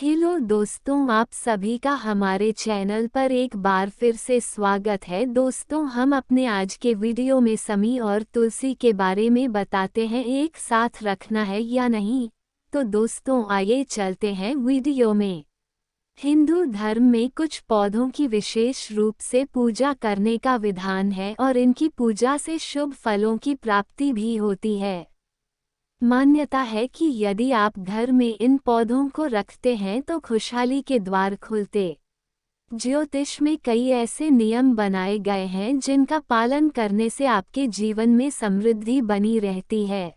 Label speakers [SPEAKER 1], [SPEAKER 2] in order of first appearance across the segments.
[SPEAKER 1] Hello दोस्तों, आप सभी का हमारे चैनल पर एक बार फिर से स्वागत है। दोस्तों, हम अपने आज के वीडियो में शमी और तुलसी के बारे में बताते हैं, एक साथ रखना है या नहीं। तो दोस्तों, आइए चलते हैं वीडियो में। हिंदू धर्म में कुछ पौधों की विशेष रूप से पूजा करने का विधान है और इनकी पूजा से शुभ फलों की प्राप्ति भी होती है। मान्यता है कि यदि आप घर में इन पौधों को रखते हैं तो खुशहाली के द्वार खुलते। ज्योतिष में कई ऐसे नियम बनाए गए हैं जिनका पालन करने से आपके जीवन में समृद्धि बनी रहती है।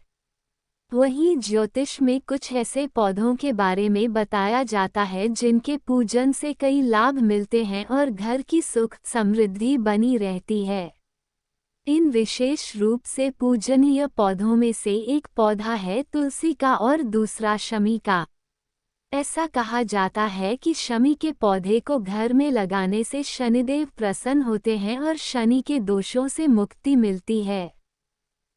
[SPEAKER 1] वहीं ज्योतिष में कुछ ऐसे पौधों के बारे में बताया जाता है जिनके पूजन से कई लाभ मिलते हैं और घर की सुख समृद्धि बनी रहती है। इन विशेष रूप से पूजनीय पौधों में से एक पौधा है तुलसी का और दूसरा शमी का। ऐसा कहा जाता है कि शमी के पौधे को घर में लगाने से शनिदेव प्रसन्न होते हैं और शनि के दोषों से मुक्ति मिलती है।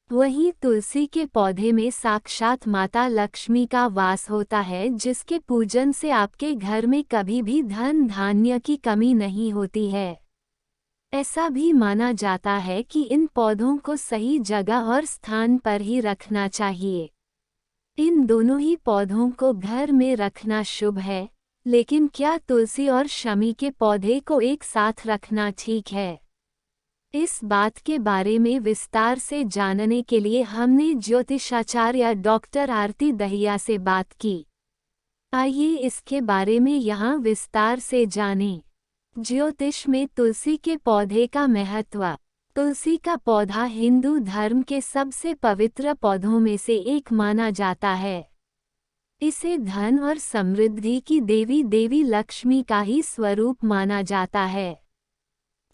[SPEAKER 1] वहीं तुलसी के पौधे में साक्षात माता लक्ष्मी का वास होता है, जिसके पूजन से आपके घर में कभी भी धन धान्य की कमी नहीं होती है। ऐसा भी माना जाता है कि इन पौधों को सही जगह और स्थान पर ही रखना चाहिए। इन दोनों ही पौधों को घर में रखना शुभ है, लेकिन क्या तुलसी और शमी के पौधे को एक साथ रखना ठीक है? इस बात के बारे में विस्तार से जानने के लिए हमने ज्योतिषाचार्य डॉक्टर आरती दहिया से बात की। आइए इसके बारे में यहाँ विस्तार से जानें। ज्योतिष में तुलसी के पौधे का महत्व। तुलसी का पौधा हिंदू धर्म के सबसे पवित्र पौधों में से एक माना जाता है। इसे धन और समृद्धि की देवी लक्ष्मी का ही स्वरूप माना जाता है।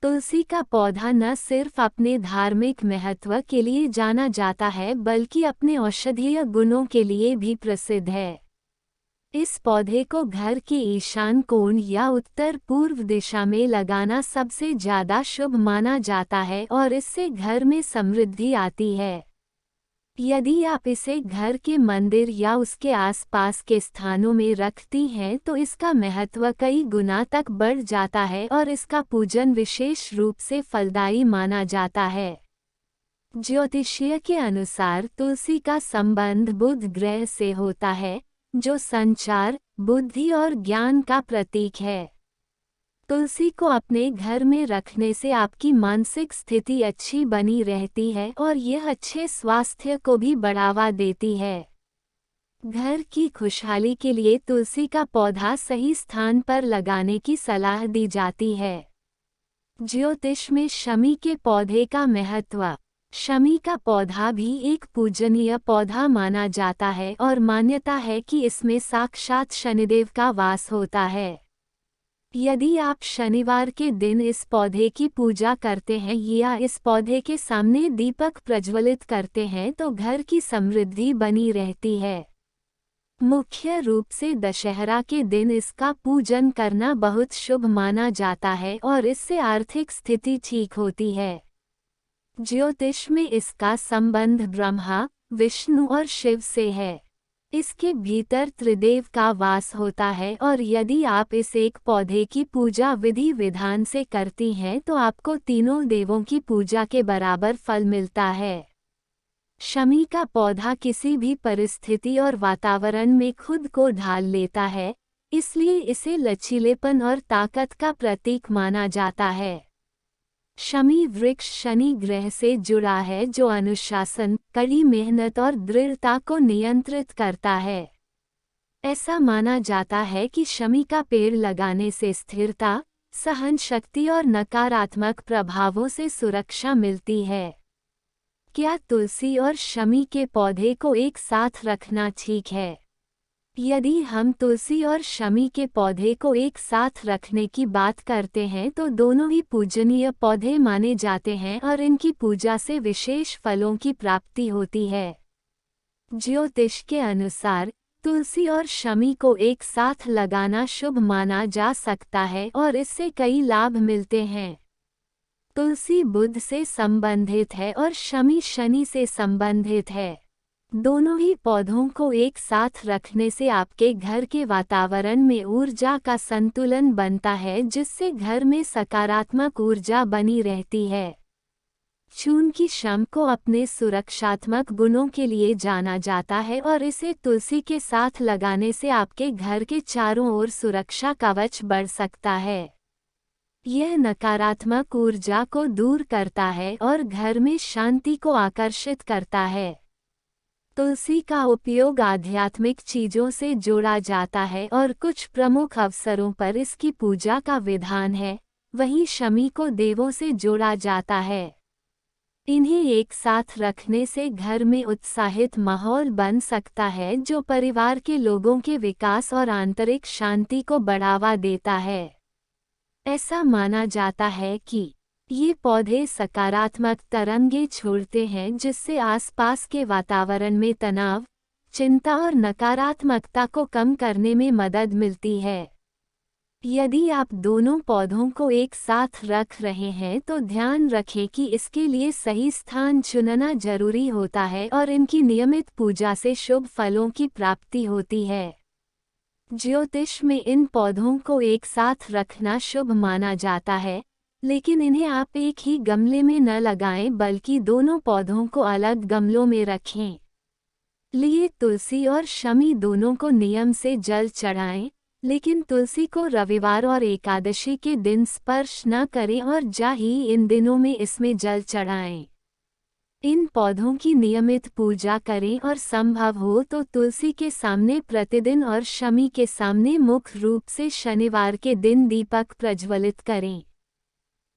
[SPEAKER 1] तुलसी का पौधा न सिर्फ अपने धार्मिक महत्व के लिए जाना जाता है, बल्कि अपने औषधीय गुणों के लिए भी प्रसिद्ध है। इस पौधे को घर के ईशान कोण या उत्तर पूर्व दिशा में लगाना सबसे ज्यादा शुभ माना जाता है और इससे घर में समृद्धि आती है। यदि आप इसे घर के मंदिर या उसके आसपास के स्थानों में रखती हैं तो इसका महत्व कई गुना तक बढ़ जाता है और इसका पूजन विशेष रूप से फलदायी माना जाता है। ज्योतिषीय के अनुसार तुलसी का संबंध बुध ग्रह से होता है, जो संचार, बुद्धि और ज्ञान का प्रतीक है। तुलसी को अपने घर में रखने से आपकी मानसिक स्थिति अच्छी बनी रहती है और यह अच्छे स्वास्थ्य को भी बढ़ावा देती है। घर की खुशहाली के लिए तुलसी का पौधा सही स्थान पर लगाने की सलाह दी जाती है। ज्योतिष में शमी के पौधे का महत्व। शमी का पौधा भी एक पूजनीय पौधा माना जाता है और मान्यता है कि इसमें साक्षात शनिदेव का वास होता है। यदि आप शनिवार के दिन इस पौधे की पूजा करते हैं या इस पौधे के सामने दीपक प्रज्वलित करते हैं तो घर की समृद्धि बनी रहती है। मुख्य रूप से दशहरा के दिन इसका पूजन करना बहुत शुभ माना जाता है और इससे आर्थिक स्थिति ठीक होती है। ज्योतिष में इसका संबंध ब्रह्मा, विष्णु और शिव से है। इसके भीतर त्रिदेव का वास होता है और यदि आप इस एक पौधे की पूजा विधि विधान से करती हैं तो आपको तीनों देवों की पूजा के बराबर फल मिलता है। शमी का पौधा किसी भी परिस्थिति और वातावरण में खुद को ढाल लेता है, इसलिए इसे लचीलेपन और ताकत का प्रतीक माना जाता है। शमी वृक्ष शनि ग्रह से जुड़ा है, जो अनुशासन, कड़ी मेहनत और दृढ़ता को नियंत्रित करता है। ऐसा माना जाता है कि शमी का पेड़ लगाने से स्थिरता, सहन शक्ति और नकारात्मक प्रभावों से सुरक्षा मिलती है। क्या तुलसी और शमी के पौधे को एक साथ रखना ठीक है? यदि हम तुलसी और शमी के पौधे को एक साथ रखने की बात करते हैं तो दोनों ही पूजनीय पौधे माने जाते हैं और इनकी पूजा से विशेष फलों की प्राप्ति होती है। ज्योतिष के अनुसार तुलसी और शमी को एक साथ लगाना शुभ माना जा सकता है और इससे कई लाभ मिलते हैं। तुलसी बुध से संबंधित है और शमी शनि से संबंधित है। दोनों ही पौधों को एक साथ रखने से आपके घर के वातावरण में ऊर्जा का संतुलन बनता है, जिससे घर में सकारात्मक ऊर्जा बनी रहती है। चून की शम को अपने सुरक्षात्मक गुणों के लिए जाना जाता है और इसे तुलसी के साथ लगाने से आपके घर के चारों ओर सुरक्षा कवच बढ़ सकता है। यह नकारात्मक ऊर्जा को दूर करता है और घर में शांति को आकर्षित करता है। तुलसी का उपयोग आध्यात्मिक चीजों से जोड़ा जाता है और कुछ प्रमुख अवसरों पर इसकी पूजा का विधान है। वहीं शमी को देवों से जोड़ा जाता है। इन्हें एक साथ रखने से घर में उत्साहित माहौल बन सकता है, जो परिवार के लोगों के विकास और आंतरिक शांति को बढ़ावा देता है। ऐसा माना जाता है कि ये पौधे सकारात्मक तरंगें छोड़ते हैं, जिससे आसपास के वातावरण में तनाव, चिंता और नकारात्मकता को कम करने में मदद मिलती है। यदि आप दोनों पौधों को एक साथ रख रहे हैं तो ध्यान रखें कि इसके लिए सही स्थान चुनना जरूरी होता है और इनकी नियमित पूजा से शुभ फलों की प्राप्ति होती है। ज्योतिष में इन पौधों को एक साथ रखना शुभ माना जाता है, लेकिन इन्हें आप एक ही गमले में न लगाएं, बल्कि दोनों पौधों को अलग गमलों में रखें। लिए तुलसी और शमी दोनों को नियम से जल चढ़ाएं, लेकिन तुलसी को रविवार और एकादशी के दिन स्पर्श न करें और ही इन दिनों में इसमें जल चढ़ाएं। इन पौधों की नियमित पूजा करें और संभव हो तो तुलसी के सामने प्रतिदिन और शमी के सामने मुख्य रूप से शनिवार के दिन दीपक प्रज्वलित करें।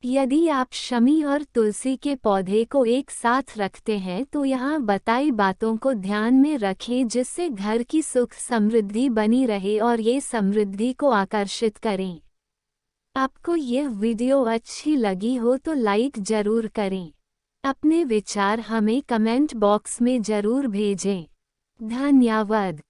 [SPEAKER 1] यदि आप शमी और तुलसी के पौधे को एक साथ रखते हैं तो यहाँ बताई बातों को ध्यान में रखें, जिससे घर की सुख समृद्धि बनी रहे और ये समृद्धि को आकर्षित करें। आपको यह वीडियो अच्छी लगी हो तो लाइक जरूर करें। अपने विचार हमें कमेंट बॉक्स में जरूर भेजें। धन्यवाद।